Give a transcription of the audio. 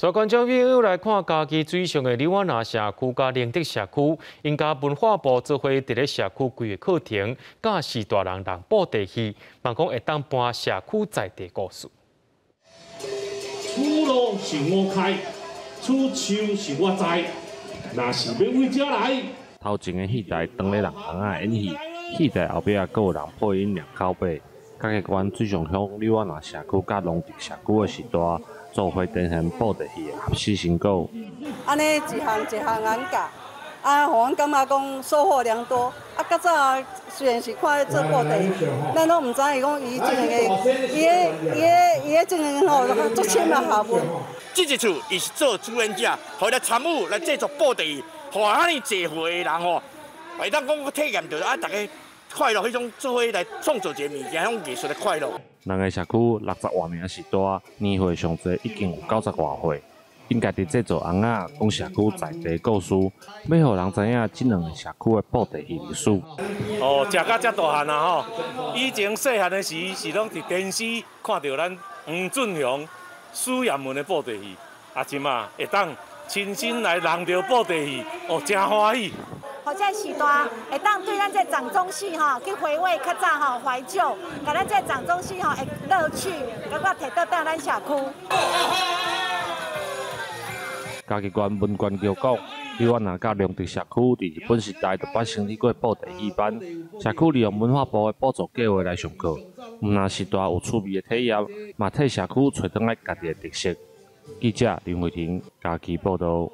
所观众朋友来看家己水上的李湾那社区甲灵德社区，因家文化部做伙伫咧社区规个课程，教示大人人报地戏，望讲会当搬社区在地故事。出路是我开，出手是我栽，若是要为遮来。头前的戏台当咧人仔演戏，戏台后壁阁有人配音念口碑。嘉义县水上乡李湾那社区甲龙德社区的时代，做伙展现布袋戏的合适成果。安尼一项演教，互阮感觉讲收获良多。较早虽然是看做布袋戏，咱拢毋知伊讲伊这个伊的这个吼足深的学问。这一次伊是做主演者，互来参与来制作布袋戏，互遐尼济岁的人吼，会当讲体验到大家快乐，迄种做伙来创造一个物件，迄种艺术的快乐。咱个社区60万名是大，年岁上侪已经有90外岁。因家己制作翁仔讲社区在地故事，要互人知影这两个社区的布袋戏历史。哦，食到遮大汉啊吼！以前细汉的时是拢伫电视看到咱黄俊雄、苏彦文的布袋戏，即嘛会当亲身来人着布袋戏，哦，真欢喜。或者时代会当对咱这掌中戏吼去回味较早吼怀旧，甲咱这掌中戏吼会乐趣，甲我摕倒咱社区。嘉义县文管局讲，李湾那甲龙德社区伫日本时代就捌成立过布袋戏班，社区利用文化部的补助计划来上课，毋但时代有趣味的体验，嘛替社区找倒来家己的特色。记者林慧婷，嘉义报道。